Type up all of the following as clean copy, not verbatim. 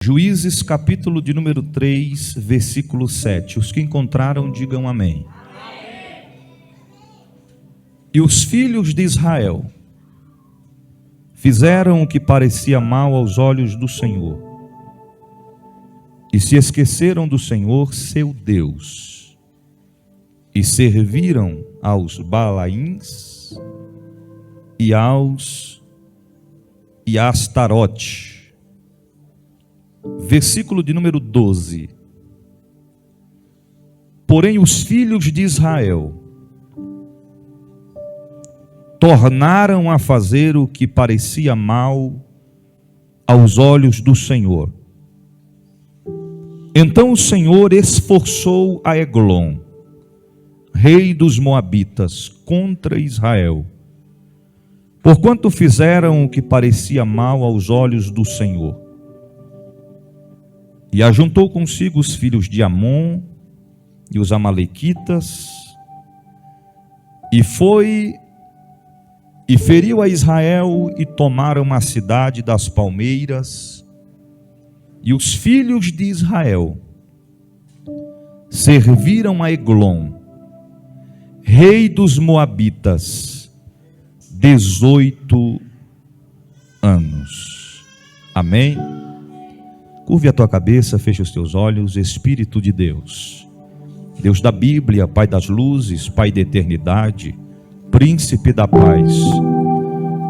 Juízes, capítulo de número 3, versículo 7. Os que encontraram, digam amém. E os filhos de Israel fizeram o que parecia mal aos olhos do Senhor, e se esqueceram do Senhor, seu Deus, e serviram aos Balaíns e a Astarote. Versículo de número 12. Porém os filhos de Israel tornaram a fazer o que parecia mal aos olhos do Senhor. Então o Senhor esforçou a Eglon, rei dos Moabitas, contra Israel, porquanto fizeram o que parecia mal aos olhos do Senhor. E ajuntou consigo os filhos de Amon e os amalequitas, e feriu a Israel, e tomaram a cidade das palmeiras. E os filhos de Israel serviram a Eglon, rei dos Moabitas, 18 anos. Amém? Curve a tua cabeça, feche os teus olhos. Espírito de Deus, Deus da Bíblia, Pai das luzes, Pai da eternidade, Príncipe da paz,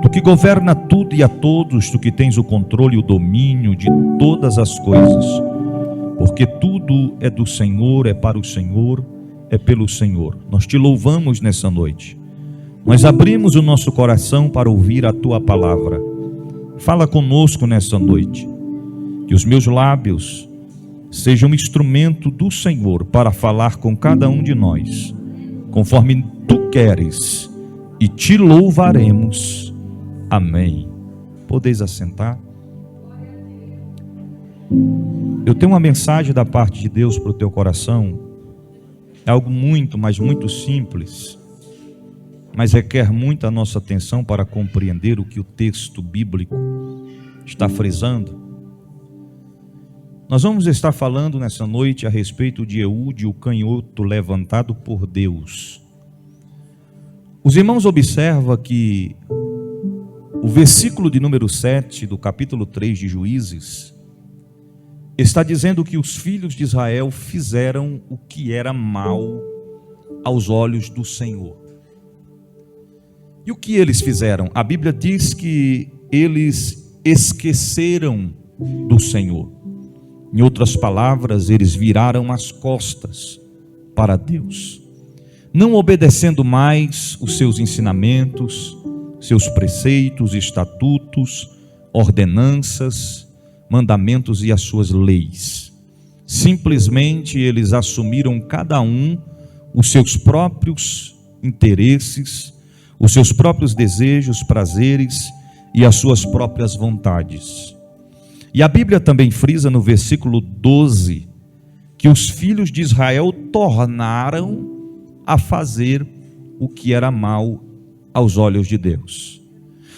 Tu que governa tudo e a todos, Tu que tens o controle e o domínio de todas as coisas, porque tudo é do Senhor, é para o Senhor, é pelo Senhor. Nós Te louvamos nessa noite. Nós abrimos o nosso coração para ouvir a Tua palavra. Fala conosco nessa noite. Que os meus lábios sejam um instrumento do Senhor para falar com cada um de nós, conforme Tu queres, e Te louvaremos. Amém. Podeis assentar. Eu tenho uma mensagem da parte de Deus para o teu coração. É algo muito, mas muito simples, mas requer muita nossa atenção para compreender o que o texto bíblico está frisando. Nós vamos estar falando nessa noite a respeito de Eude, o canhoto levantado por Deus. Os irmãos observam que o versículo de número 7 do capítulo 3 de Juízes está dizendo que os filhos de Israel fizeram o que era mal aos olhos do Senhor. E o que eles fizeram? A Bíblia diz que eles esqueceram do Senhor. Em outras palavras, eles viraram as costas para Deus, não obedecendo mais os seus ensinamentos, seus preceitos, estatutos, ordenanças, mandamentos e as suas leis. Simplesmente eles assumiram cada um os seus próprios interesses, os seus próprios desejos, prazeres e as suas próprias vontades. E a Bíblia também frisa no versículo 12 que os filhos de Israel tornaram a fazer o que era mal aos olhos de Deus.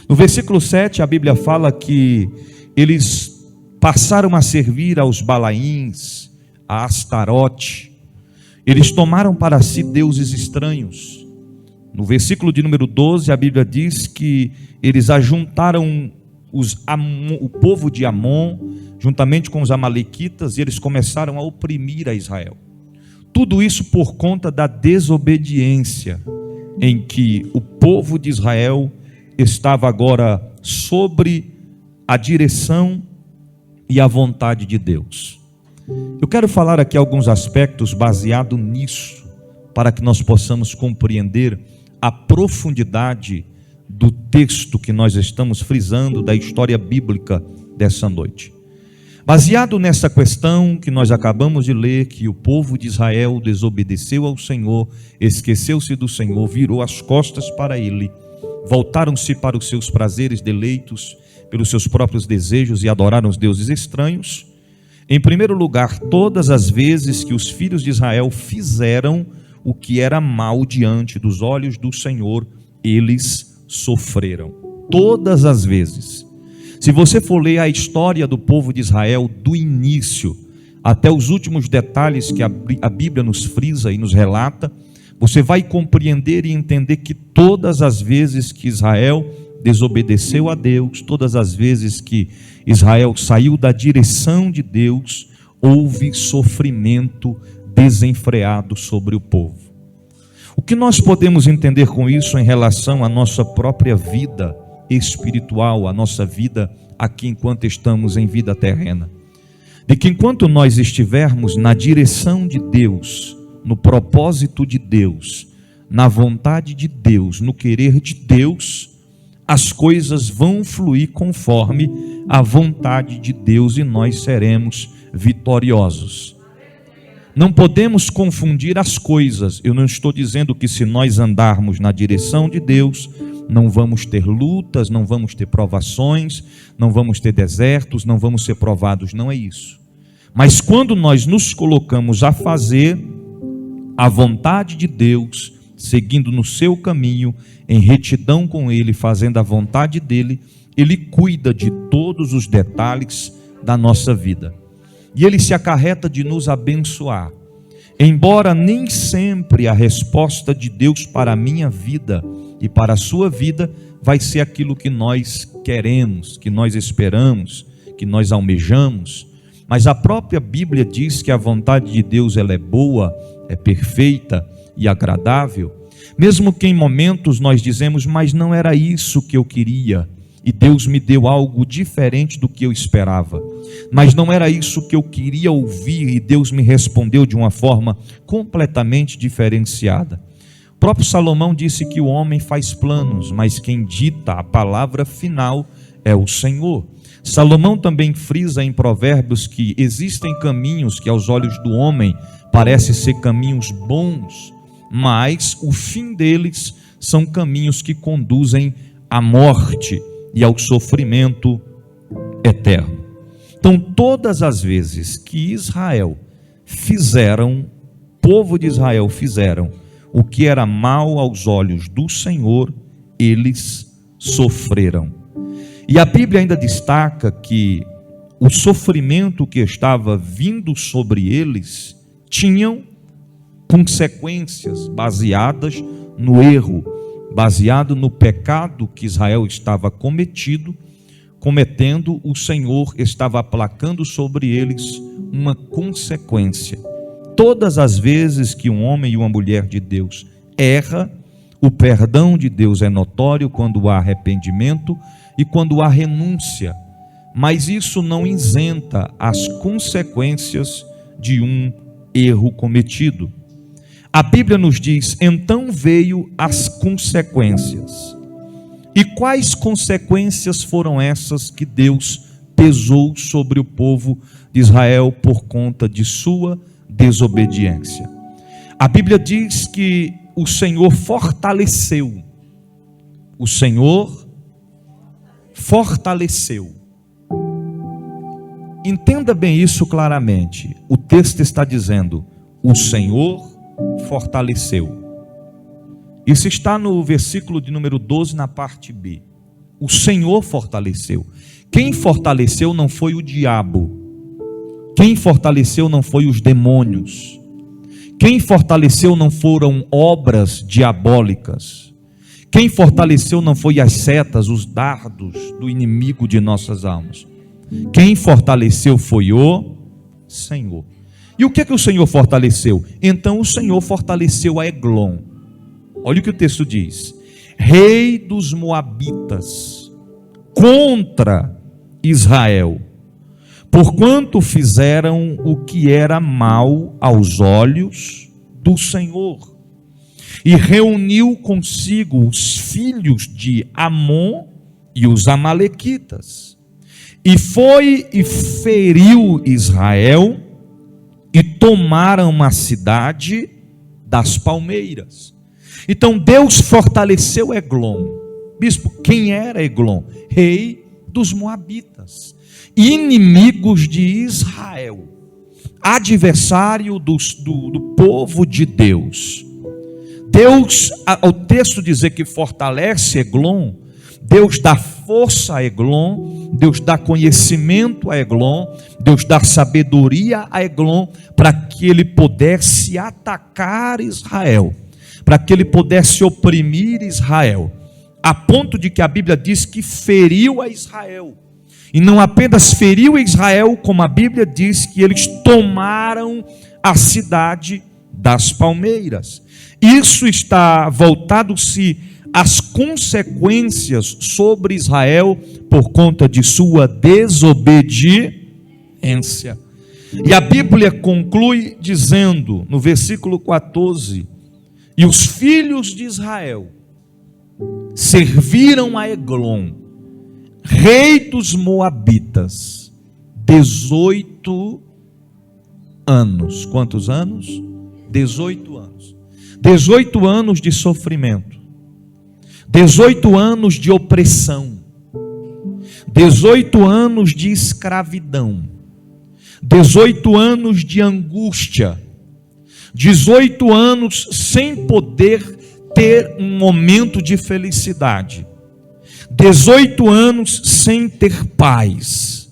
No versículo 7 a Bíblia fala que eles passaram a servir aos Balaíns, a Astarote. Eles tomaram para si deuses estranhos. No versículo de número 12 a Bíblia diz que eles ajuntaram o povo de Amon, juntamente com os amalequitas, e eles começaram a oprimir a Israel. Tudo isso por conta da desobediência em que o povo de Israel estava agora sobre a direção e a vontade de Deus. Eu quero falar aqui alguns aspectos baseado nisso, para que nós possamos compreender a profundidade do texto que nós estamos frisando da história bíblica dessa noite. Baseado nessa questão que nós acabamos de ler, que o povo de Israel desobedeceu ao Senhor, esqueceu-se do Senhor, virou as costas para Ele, voltaram-se para os seus prazeres, deleitos, pelos seus próprios desejos e adoraram os deuses estranhos. Em primeiro lugar, todas as vezes que os filhos de Israel fizeram o que era mal diante dos olhos do Senhor, eles sofreram. Todas as vezes. Se você for ler a história do povo de Israel, do início até os últimos detalhes que a Bíblia nos frisa e nos relata, você vai compreender e entender que todas as vezes que Israel desobedeceu a Deus, todas as vezes que Israel saiu da direção de Deus, houve sofrimento desenfreado sobre o povo. O que nós podemos entender com isso em relação à nossa própria vida espiritual, a nossa vida aqui enquanto estamos em vida terrena? De que enquanto nós estivermos na direção de Deus, no propósito de Deus, na vontade de Deus, no querer de Deus, as coisas vão fluir conforme a vontade de Deus e nós seremos vitoriosos. Não podemos confundir as coisas. Eu não estou dizendo que se nós andarmos na direção de Deus, não vamos ter lutas, não vamos ter provações, não vamos ter desertos, não vamos ser provados, não é isso. Mas quando nós nos colocamos a fazer a vontade de Deus, seguindo no seu caminho, em retidão com Ele, fazendo a vontade dEle, Ele cuida de todos os detalhes da nossa vida. E Ele se acarreta de nos abençoar. Embora nem sempre a resposta de Deus para a minha vida e para a sua vida vai ser aquilo que nós queremos, que nós esperamos, que nós almejamos, mas a própria Bíblia diz que a vontade de Deus ela é boa, é perfeita e agradável, mesmo que em momentos nós dizemos, mas não era isso que eu queria, e Deus me deu algo diferente do que eu esperava, mas não era isso que eu queria ouvir, e Deus me respondeu de uma forma completamente diferenciada. O próprio Salomão disse que o homem faz planos, mas quem dita a palavra final é o Senhor. Salomão também frisa em Provérbios que existem caminhos que aos olhos do homem parecem ser caminhos bons, mas o fim deles são caminhos que conduzem à morte e ao sofrimento eterno. Então, todas as vezes que povo de Israel fizeram o que era mal aos olhos do Senhor, eles sofreram. E a Bíblia ainda destaca que o sofrimento que estava vindo sobre eles tinham consequências baseadas no erro, baseado no pecado que Israel estava cometendo, o Senhor estava aplacando sobre eles uma consequência. Todas as vezes que um homem e uma mulher de Deus erra, o perdão de Deus é notório quando há arrependimento e quando há renúncia, mas isso não isenta as consequências de um erro cometido. A Bíblia nos diz, então veio as consequências. E quais consequências foram essas que Deus pesou sobre o povo de Israel por conta de sua desobediência? A Bíblia diz que o Senhor fortaleceu. O Senhor fortaleceu. Entenda bem isso claramente. O texto está dizendo, o Senhor fortaleceu. Isso está no versículo de número 12, na parte B. O Senhor fortaleceu. Quem fortaleceu não foi o diabo. Quem fortaleceu não foi os demônios. Quem fortaleceu não foram obras diabólicas. Quem fortaleceu não foi as setas, os dardos do inimigo de nossas almas. Quem fortaleceu foi o Senhor. E o que o Senhor fortaleceu? Então o Senhor fortaleceu a Eglon. Olha o que o texto diz: rei dos Moabitas, contra Israel, porquanto fizeram o que era mal aos olhos do Senhor, e reuniu consigo os filhos de Amon e os amalequitas, e foi e feriu Israel, e tomaram a cidade das palmeiras. Então Deus fortaleceu Eglon. Bispo, quem era Eglon? Rei dos Moabitas, inimigos de Israel, adversário do povo de Deus. Deus, ao texto dizer que fortalece Eglon, Deus dá força a Eglon, Deus dá conhecimento a Eglon, Deus dá sabedoria a Eglon, para que ele pudesse atacar Israel, para que ele pudesse oprimir Israel, a ponto de que a Bíblia diz que feriu a Israel. E não apenas feriu Israel, como a Bíblia diz que eles tomaram a cidade das palmeiras. Isso está voltado-se às consequências sobre Israel por conta de sua desobediência. E a Bíblia conclui dizendo, no versículo 14: e os filhos de Israel serviram a Eglon, rei dos Moabitas, 18 anos. Quantos anos? 18 anos. 18 anos de sofrimento, 18 anos de opressão, 18 anos de escravidão, 18 anos de angústia, 18 anos sem poder ter um momento de felicidade, 18 anos sem ter paz,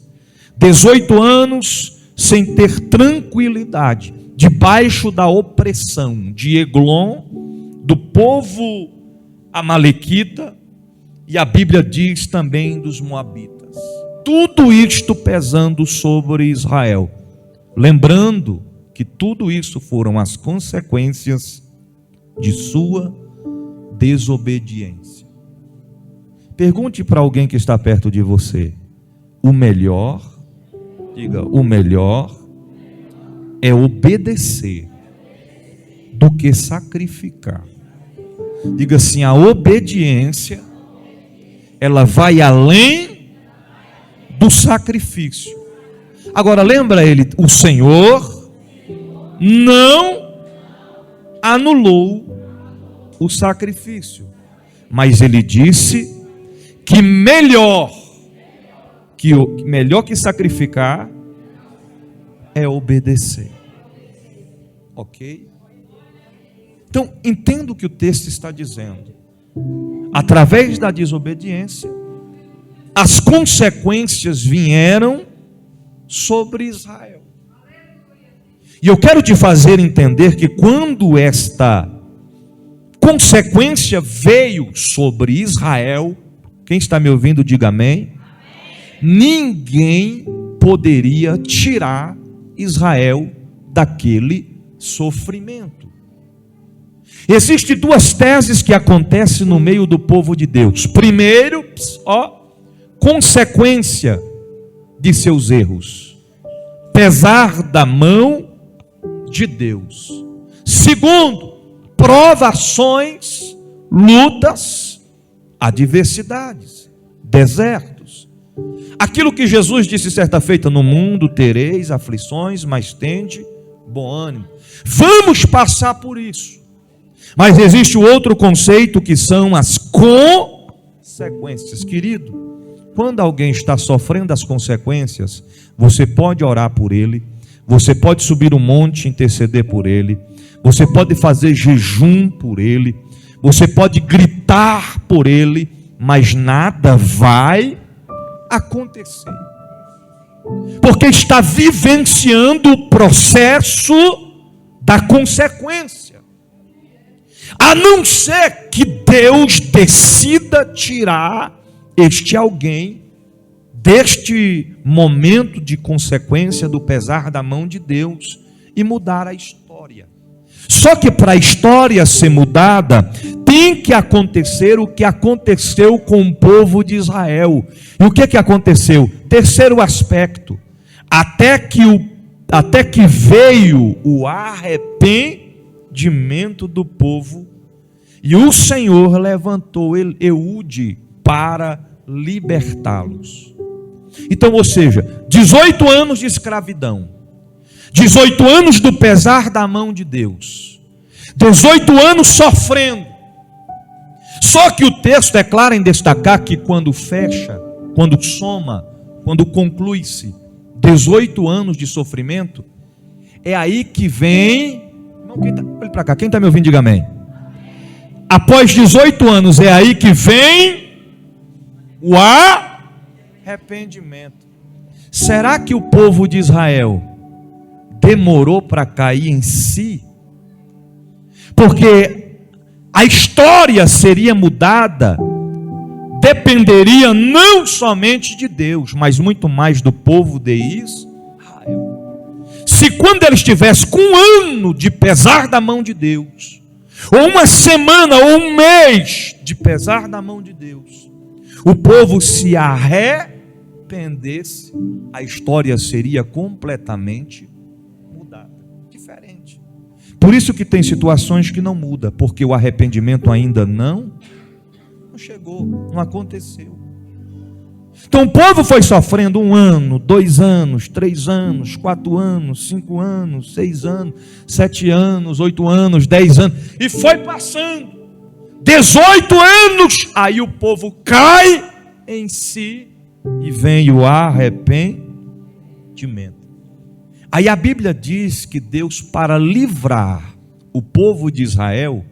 18 anos sem ter tranquilidade, debaixo da opressão de Eglon, do povo amalequita, e a Bíblia diz também dos moabitas. Tudo isto pesando sobre Israel, lembrando que tudo isso foram as consequências de sua desobediência. Pergunte para alguém que está perto de você: o melhor, diga, o melhor é obedecer do que sacrificar. Diga assim: a obediência, ela vai além do sacrifício. Agora lembra ele, o Senhor não anulou o sacrifício, mas ele disse que melhor que sacrificar é obedecer. Ok? Então, entenda o que o texto está dizendo. Através da desobediência, as consequências vieram sobre Israel. E eu quero te fazer entender que quando esta consequência veio sobre Israel, quem está me ouvindo, diga amém. Ninguém poderia tirar Israel daquele sofrimento. Existem duas teses que acontecem no meio do povo de Deus. Primeiro, consequência de seus erros, pesar da mão de Deus. Segundo, provações, lutas, adversidades, desertos. Aquilo que Jesus disse certa feita: no mundo tereis aflições, mas tende bom ânimo. Vamos passar por isso. Mas existe o outro conceito, que são as consequências. Querido, quando alguém está sofrendo as consequências, você pode orar por ele, você pode subir um monte e interceder por ele, você pode fazer jejum por ele, você pode gritar por ele, mas nada vai acontecer, porque está vivenciando o processo da consequência. A não ser que Deus decida tirar este alguém deste momento de consequência do pesar da mão de Deus e mudar a história. Só que para a história ser mudada, tem que acontecer o que aconteceu com o povo de Israel. E o que aconteceu? Terceiro aspecto: até que veio o arrependimento do povo, e o Senhor levantou Eude para libertá-los. Então, ou seja, 18 anos de escravidão, 18 anos do pesar da mão de Deus, 18 anos sofrendo. Só que o texto é claro em destacar que quando fecha, quando soma, quando conclui-se 18 anos de sofrimento, é aí que vem. Olha para cá, quem está me ouvindo, diga amém. Após 18 anos, é aí que vem o arrependimento. Será que o povo de Israel demorou para cair em si? Porque a história seria mudada, dependeria não somente de Deus, mas muito mais do povo de Israel. Se quando eles estivessem com um ano de pesar da mão de Deus, ou uma semana ou um mês de pesar da mão de Deus, o povo se arrependesse, a história seria completamente mudada, diferente. Por isso que tem situações que não mudam, porque o arrependimento ainda não chegou, não aconteceu. Então o povo foi sofrendo 1 ano, 2 anos, 3 anos, 4 anos, 5 anos, 6 anos, 7 anos, 8 anos, 10 anos, e foi passando 18 anos, aí o povo cai em si e vem o arrependimento. Aí a Bíblia diz que Deus, para livrar o povo de Israel,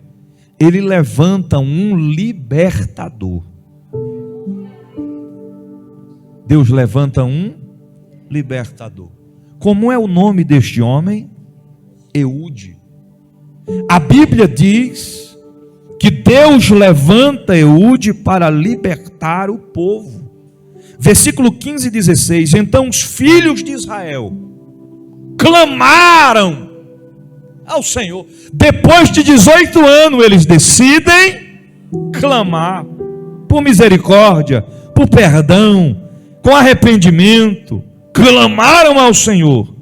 Ele levanta um libertador. Deus levanta um libertador. Como é o nome deste homem? Eude. A Bíblia diz que Deus levanta Eude para libertar o povo. Versículo 15 e 16. Então os filhos de Israel clamaram ao Senhor. Depois de 18 anos, eles decidem clamar por misericórdia, por perdão, com arrependimento. Clamaram ao Senhor,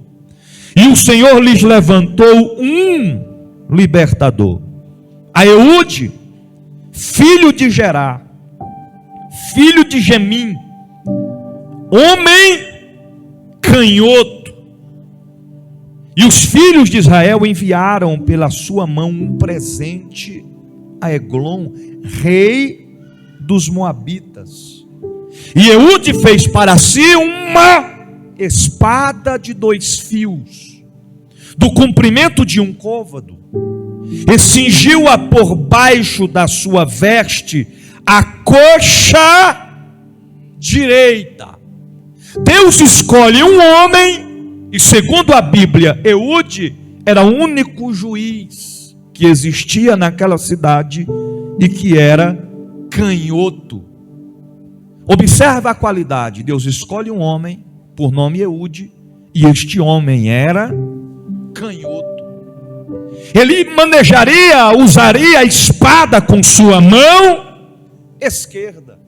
e o Senhor lhes levantou um libertador, a Eude, filho de Gerá, filho de Gemim, homem canhoto. E os filhos de Israel enviaram pela sua mão um presente a Eglon, rei dos Moabitas. E Eude fez para si uma espada de 2 fios, do comprimento de 1 côvado, e cingiu-a por baixo da sua veste, a coxa direita. Deus escolhe um homem, e segundo a Bíblia, Eude era o único juiz que existia naquela cidade e que era canhoto. Observa a qualidade. Deus escolhe um homem por nome Eude, e este homem era canhoto. Ele usaria a espada com sua mão esquerda.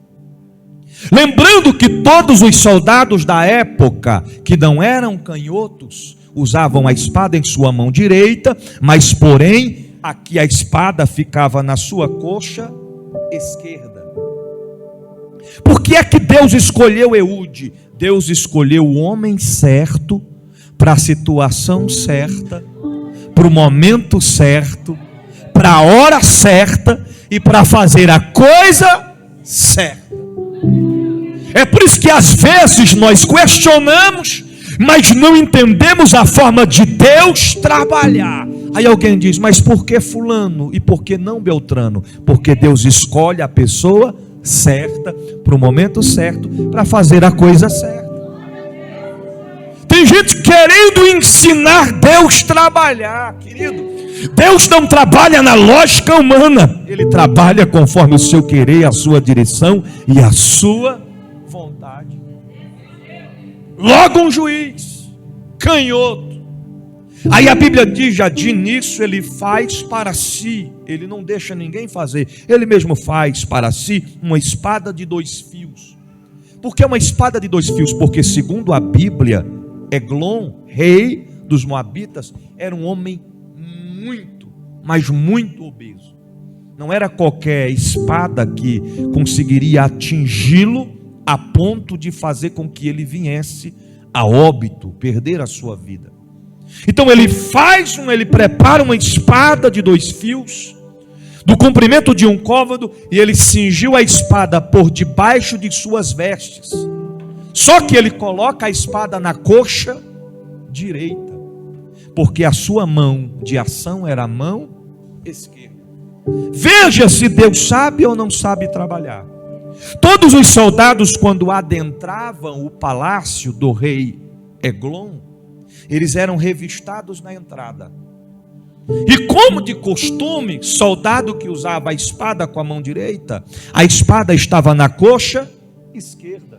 Lembrando que todos os soldados da época que não eram canhotos usavam a espada em sua mão direita, mas porém aqui a espada ficava na sua coxa esquerda. Por que é que Deus escolheu Eude? Deus escolheu o homem certo, para a situação certa, para o momento certo, para a hora certa e para fazer a coisa certa. É por isso que às vezes nós questionamos, mas não entendemos a forma de Deus trabalhar. Aí alguém diz, mas por que fulano e por que não Beltrano? Porque Deus escolhe a pessoa certa, para o momento certo, para fazer a coisa certa. Tem gente querendo ensinar Deus a trabalhar, querido. Deus não trabalha na lógica humana, Ele trabalha conforme o seu querer, a sua direção e a sua vontade. Logo um juiz canhoto. Aí a Bíblia diz, já de início, ele faz para si, ele não deixa ninguém fazer, ele mesmo faz para si uma espada de 2 fios. Por que uma espada de 2 fios? Porque segundo a Bíblia, Eglon, rei dos Moabitas, era um homem muito, mas muito obeso. Não era qualquer espada que conseguiria atingi-lo a ponto de fazer com que ele viesse a óbito, perder a sua vida. Então ele prepara uma espada de 2 fios, do comprimento de 1 côvado, e ele cingiu a espada por debaixo de suas vestes. Só que ele coloca a espada na coxa direita, porque a sua mão de ação era a mão esquerda. Veja se Deus sabe ou não sabe trabalhar. Todos os soldados, quando adentravam o palácio do rei Eglon, eles eram revistados na entrada. E como de costume, soldado que usava a espada com a mão direita, a espada estava na coxa esquerda.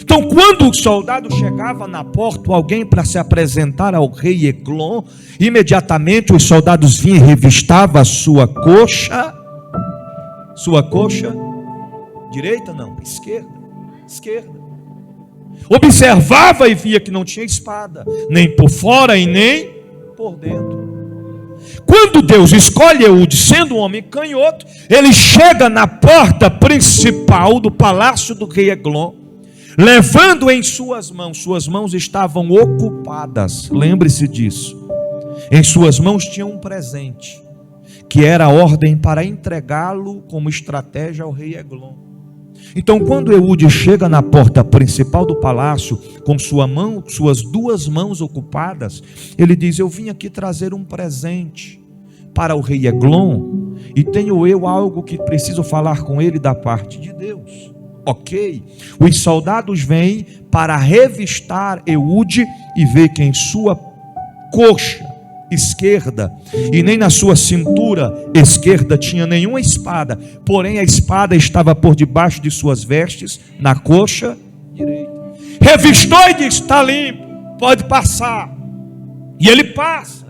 Então, quando o soldado chegava na porta, alguém para se apresentar ao rei Eglon, imediatamente os soldados vinham e revistavam a sua coxa direita, não, esquerda. Observava e via que não tinha espada, nem por fora e nem por dentro. Quando Deus escolhe Eude, sendo um homem canhoto, ele chega na porta principal do palácio do rei Eglon, levando em suas mãos estavam ocupadas, lembre-se disso, em suas mãos tinha um presente, que era a ordem para entregá-lo como estratégia ao rei Eglon. Então, quando Eude chega na porta principal do palácio, com suas duas mãos ocupadas, ele diz: eu vim aqui trazer um presente para o rei Eglon, e tenho eu algo que preciso falar com ele da parte de Deus. Ok, os soldados vêm para revistar Eude e ver que em sua coxa esquerda e nem na sua cintura esquerda tinha nenhuma espada, porém a espada estava por debaixo de suas vestes, na coxa direita. Revistou e disse: está limpo, pode passar. E ele passa.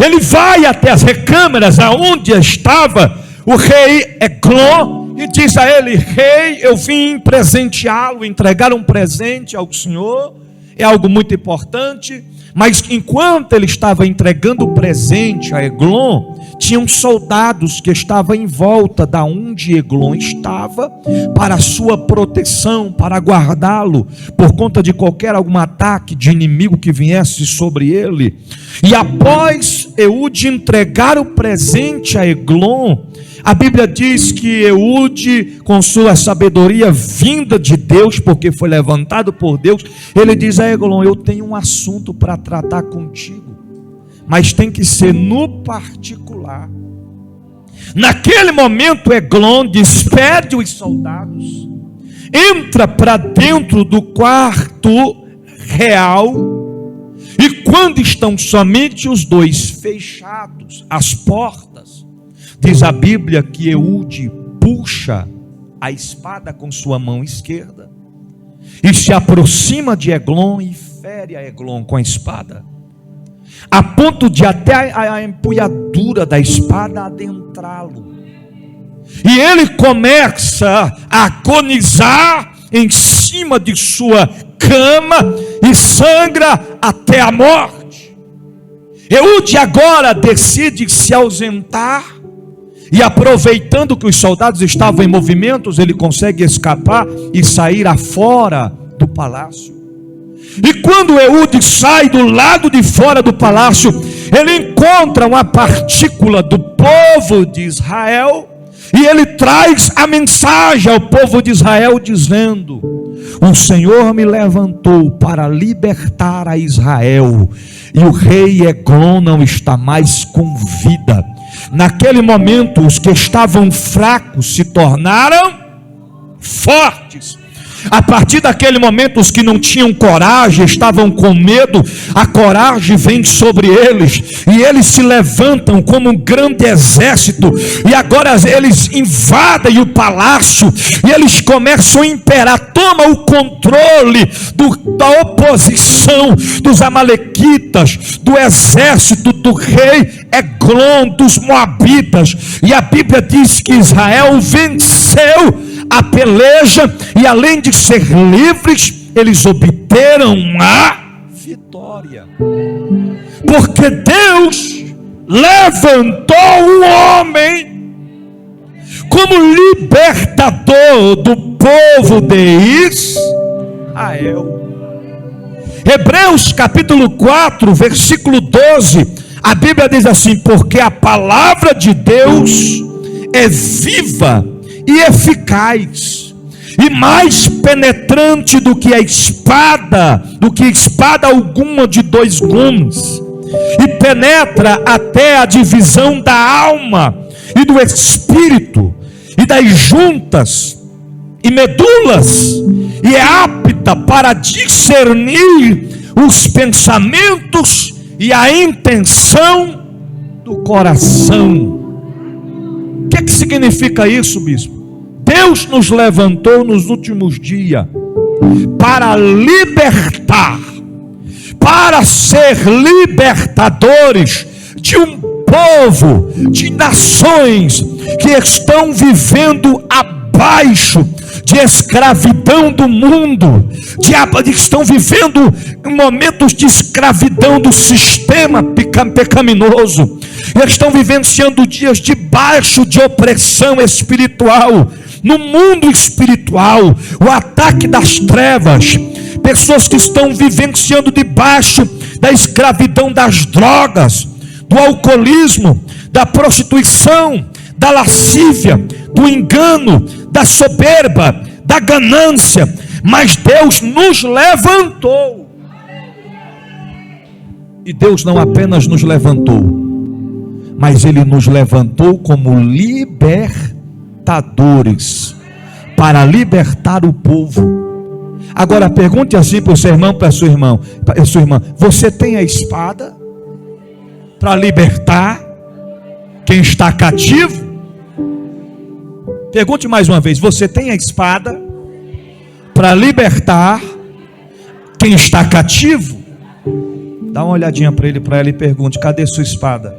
Ele vai até as recâmaras aonde estava o rei Eglon e diz a ele: rei, eu vim presenteá-lo, entregar um presente ao senhor, é algo muito importante. Mas enquanto ele estava entregando o presente a Eglon, tinham soldados que estavam em volta da onde Eglon estava, para sua proteção, para guardá-lo, por conta de algum ataque de inimigo que viesse sobre ele. E após Eude entregar o presente a Eglon, a Bíblia diz que Eude, com sua sabedoria vinda de Deus, porque foi levantado por Deus, ele diz a Eglon: eu tenho um assunto para tratar contigo, mas tem que ser no particular. Naquele momento, Eglon despede os soldados, entra para dentro do quarto real, e quando estão somente os dois fechados, as portas, diz a Bíblia que Eude puxa a espada com sua mão esquerda e se aproxima de Eglon e fere a Eglon com a espada, a ponto de até a empunhadura da espada adentrá-lo. E ele começa a agonizar em cima de sua cama e sangra até a morte. Eude agora decide se ausentar. E aproveitando que os soldados estavam em movimentos, ele consegue escapar e sair afora do palácio. E quando Eude sai do lado de fora do palácio, ele encontra uma partícula do povo de Israel, e ele traz a mensagem ao povo de Israel dizendo: o Senhor me levantou para libertar a Israel, e o rei Eglon não está mais com vida. Naquele momento, os que estavam fracos se tornaram fortes. A partir daquele momento, os que não tinham coragem, estavam com medo, a coragem vem sobre eles, e eles se levantam como um grande exército, e agora eles invadem o palácio, e eles começam a imperar, tomam o controle da oposição dos amalequitas, do exército do rei Eglon, dos moabitas. E a Bíblia diz que Israel venceu a peleja, e além de ser livres, eles obteram a vitória, porque Deus levantou um homem como libertador do povo de Israel. Hebreus capítulo 4, versículo 12, a Bíblia diz assim: porque a palavra de Deus é viva e eficaz, e mais penetrante do que espada alguma de dois gumes, e penetra até a divisão da alma e do espírito, e das juntas e medulas, e é apta para discernir os pensamentos e a intenção do coração. O que significa isso, bispo? Deus nos levantou nos últimos dias para libertar, para ser libertadores de um povo, de nações que estão vivendo abaixo de escravidão do mundo, estão vivendo momentos de escravidão do sistema pecaminoso, estão vivenciando dias debaixo de opressão espiritual, no mundo espiritual, o ataque das trevas, pessoas que estão vivenciando debaixo da escravidão das drogas, do alcoolismo, da prostituição, da lascívia, do engano, da soberba, da ganância. Mas Deus nos levantou. E Deus não apenas nos levantou, mas Ele nos levantou como libertadores, para libertar o povo. Agora pergunte assim para o seu irmão, para a sua irmã: você tem a espada para libertar quem está cativo? Pergunte mais uma vez: você tem a espada para libertar quem está cativo? Dá uma olhadinha para ele, para ela, e pergunte: cadê sua espada?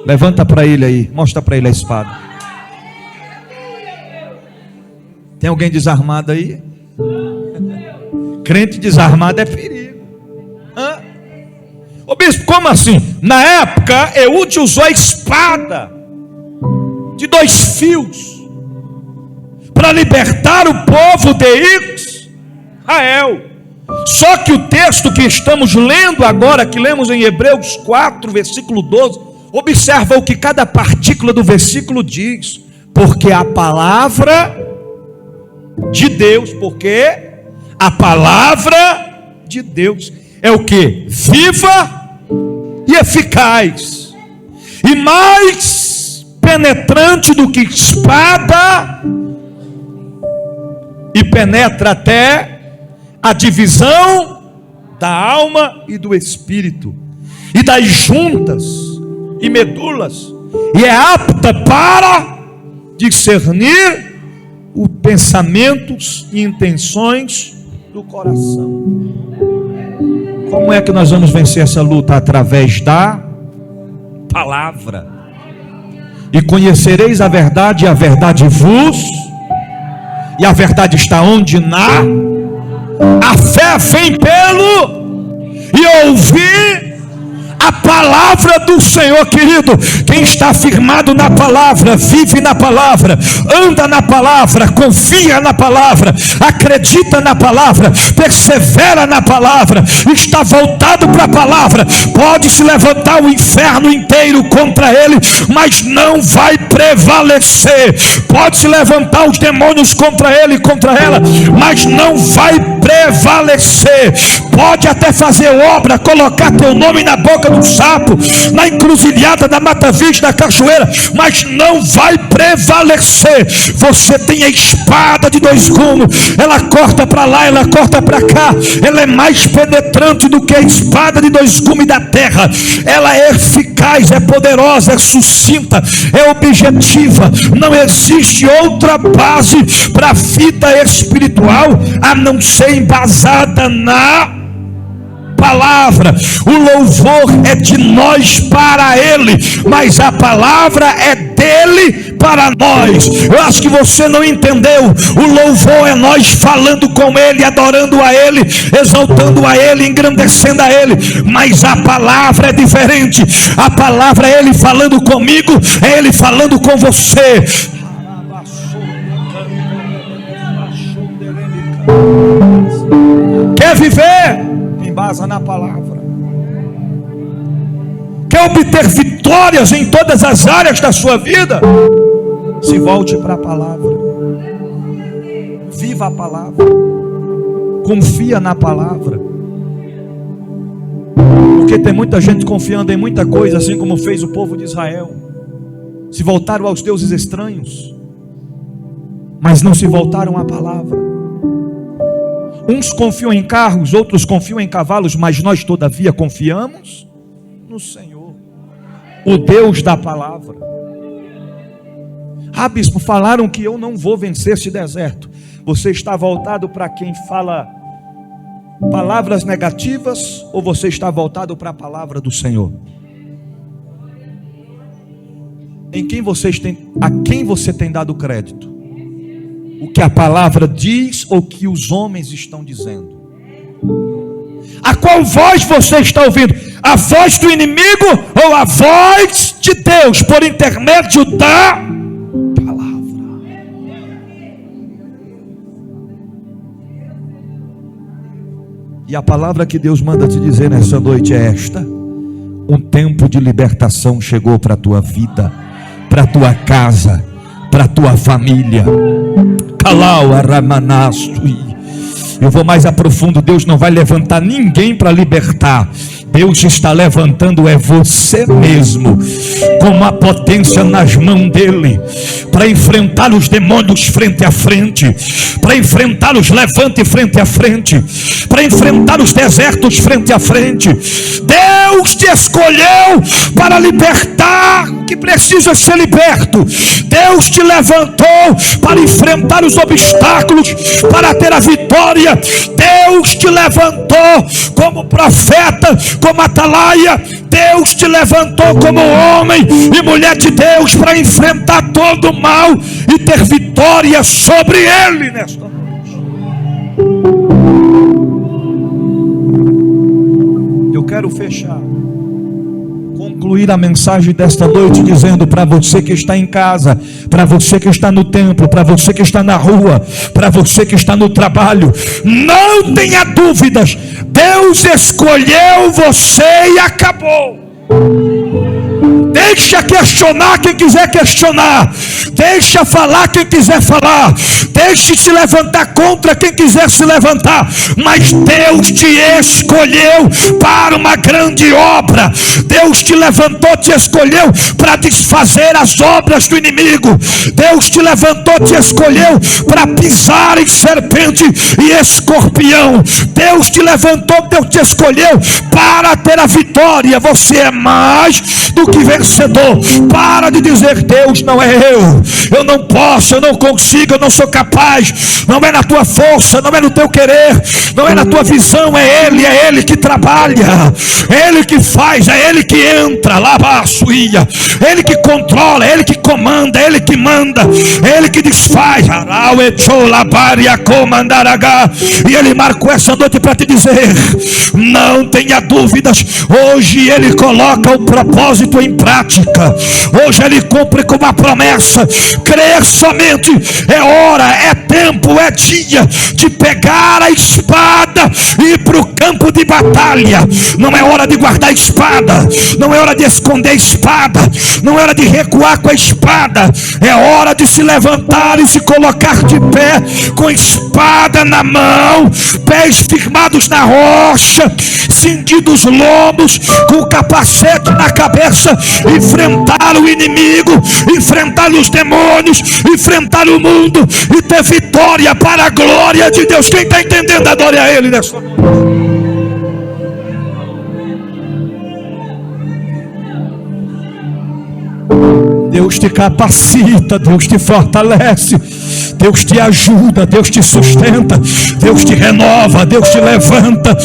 Levanta para ele aí, mostra para ele a espada. Tem alguém desarmado aí? Crente desarmado é perigo. Ô bispo, como assim? Na época, Eude usou a espada de 2 fios para libertar o povo de Israel. Só que o texto que estamos lendo agora, que lemos em Hebreus 4, versículo 12, observa o que cada partícula do versículo diz: porque a palavra de Deus, porque a palavra de Deus é o que? Viva e eficaz, e mais penetrante do que espada, e penetra até a divisão da alma e do espírito, e das juntas e medulas, e é apta para discernir os pensamentos e intenções do coração. Como é que nós vamos vencer essa luta? Através da palavra. E conhecereis a verdade, e a verdade vos, e a verdade está onde? A fé vem pelo e ouvir a palavra do Senhor. Querido, quem está firmado na palavra, vive na palavra, anda na palavra, confia na palavra, acredita na palavra, persevera na palavra, está voltado para a palavra. Pode se levantar o inferno inteiro contra ele, mas não vai prevalecer. Pode se levantar os demônios contra ele e contra ela, mas não vai prevalecer. Pode até fazer obra, colocar teu nome na boca do sapo, na encruzilhada da Mata Verde, da cachoeira, mas não vai prevalecer. Você tem a espada de 2 gumes, ela corta para lá, ela corta para cá, ela é mais penetrante do que a espada de 2 gumes da terra. Ela é eficaz, é poderosa, é sucinta, é objetiva. Não existe outra base para a vida espiritual a não ser embasada na palavra. O louvor é de nós para ele, mas a palavra é dele para nós. Eu acho que você não entendeu. O louvor é nós falando com ele, adorando a ele, exaltando a ele, engrandecendo a ele, mas a palavra é diferente. A palavra é ele falando comigo, é ele falando com você. Quer viver? Embasa na palavra. Quer obter vitórias em todas as áreas da sua vida? Se volte para a palavra. Viva a palavra. Confia na palavra. Porque tem muita gente confiando em muita coisa, assim como fez o povo de Israel. Se voltaram aos deuses estranhos. mas não se voltaram à palavra. Uns confiam em carros, outros confiam em cavalos, mas nós todavia confiamos no Senhor, o Deus da palavra. Ah, bispo, falaram que eu não vou vencer esse deserto. Você está voltado para quem fala palavras negativas, ou você está voltado para a palavra do Senhor? A quem você tem dado crédito? O que a palavra diz ou o que os homens estão dizendo? A qual voz você está ouvindo? A voz do inimigo ou a voz de Deus por intermédio da palavra? E a palavra que Deus manda te dizer nessa noite é esta: um tempo de libertação chegou para a tua vida, para a tua casa, para a tua família. Calau aramanasto. Eu vou mais a profundo. Deus não vai levantar ninguém para libertar. Deus está levantando você mesmo, com uma potência nas mãos dele, para enfrentar os demônios frente a frente, para enfrentar os levantes frente a frente, para enfrentar os desertos frente a frente. Deus te escolheu para libertar o que precisa ser liberto. Deus te levantou para enfrentar os obstáculos, para ter a vitória. Deus te levantou como profeta, como atalaia. Deus te levantou como homem e mulher de Deus para enfrentar todo o mal e ter vitória sobre ele nesta noite. Eu quero fechar, concluir a mensagem desta noite dizendo para você que está em casa, para você que está no templo, para você que está na rua, para você que está no trabalho, não tenha dúvidas. Deus escolheu você e acabou. Deixa questionar quem quiser questionar, deixa falar quem quiser falar, deixe se levantar contra quem quiser se levantar, mas Deus te escolheu para uma grande obra. Deus te levantou, te escolheu para desfazer as obras do inimigo. Deus te levantou, te escolheu para pisar em serpente e escorpião. Deus te levantou, Deus te escolheu para ter a vitória. Você é mais do que vencedor. Para de dizer: Deus, não é eu não posso, eu não consigo, eu não sou capaz. Não é na tua força, não é no teu querer, não é na tua visão. É Ele que trabalha, é Ele que faz, é Ele que entra lá para a suia, é Ele que controla, é Ele que comanda, é Ele que manda, é Ele que desfaz. E Ele marcou essa noite para te dizer: não tenha dúvidas. Hoje Ele coloca o propósito em prática. Hoje Ele cumpre com uma promessa. Crer somente. É hora, é tempo, é dia de pegar a espada e ir para o campo de batalha. Não é hora de guardar a espada, não é hora de esconder a espada, não é hora de recuar com a espada. É hora de se levantar e se colocar de pé, com a espada na mão, pés firmados na rocha, cindidos os lombos, com o capacete na cabeça. Enfrentar o inimigo, enfrentar os demônios, enfrentar o mundo e ter vitória para a glória de Deus. Quem está entendendo, adore a Ele nessa noite. Deus te capacita, Deus te fortalece, Deus te ajuda, Deus te sustenta, Deus te renova, Deus te levanta.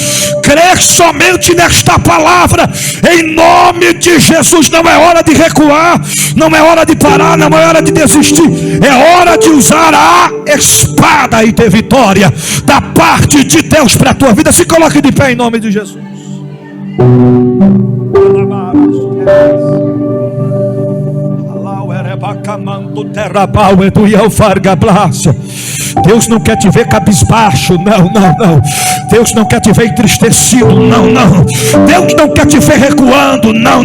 Crer somente nesta palavra, em nome de Jesus. Não é hora de recuar, não é hora de parar, não é hora de desistir. É hora de usar a espada e ter vitória da parte de Deus para a tua vida. Se coloque de pé em nome de Jesus. Deus não quer te ver cabisbaixo, não. Deus não quer te ver entristecido, não. Deus não quer te ver recuando, não.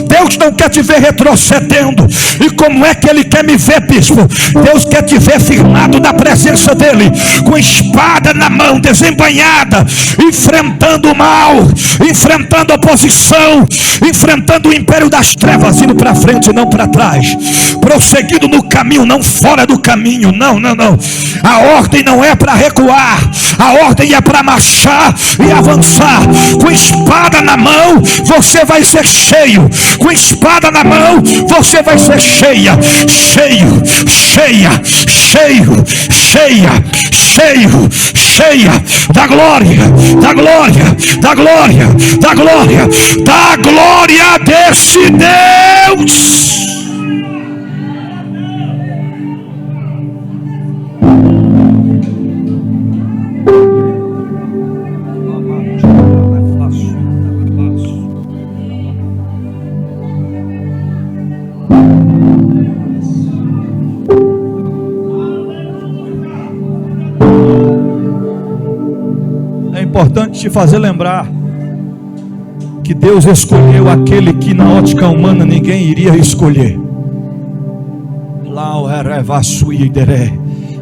Deus não quer te ver retrocedendo. E como é que Ele quer me ver, bispo? Deus quer te ver firmado na presença dEle, com espada na mão, desembainhada, enfrentando o mal, enfrentando a oposição, enfrentando o império das trevas, indo para frente e não para trás. prosseguindo no caminho, não fora do caminho. Não. A ordem não é para recuar, a ordem é para marchar e avançar. Com espada na mão, você vai ser cheio. Com espada na mão, você vai ser cheia. Cheio da glória desse Deus. É importante te fazer lembrar que Deus escolheu aquele que na ótica humana ninguém iria escolher.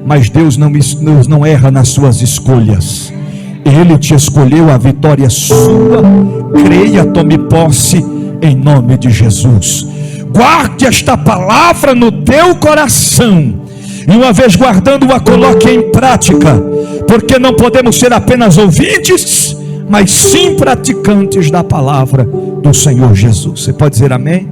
Mas Deus não erra nas suas escolhas. Ele te escolheu, a vitória é sua. Creia, tome posse em nome de Jesus. Guarde esta palavra no teu coração, e uma vez guardando-a, coloque em prática, porque não podemos ser apenas ouvintes, mas sim praticantes da palavra do Senhor Jesus. Você pode dizer amém?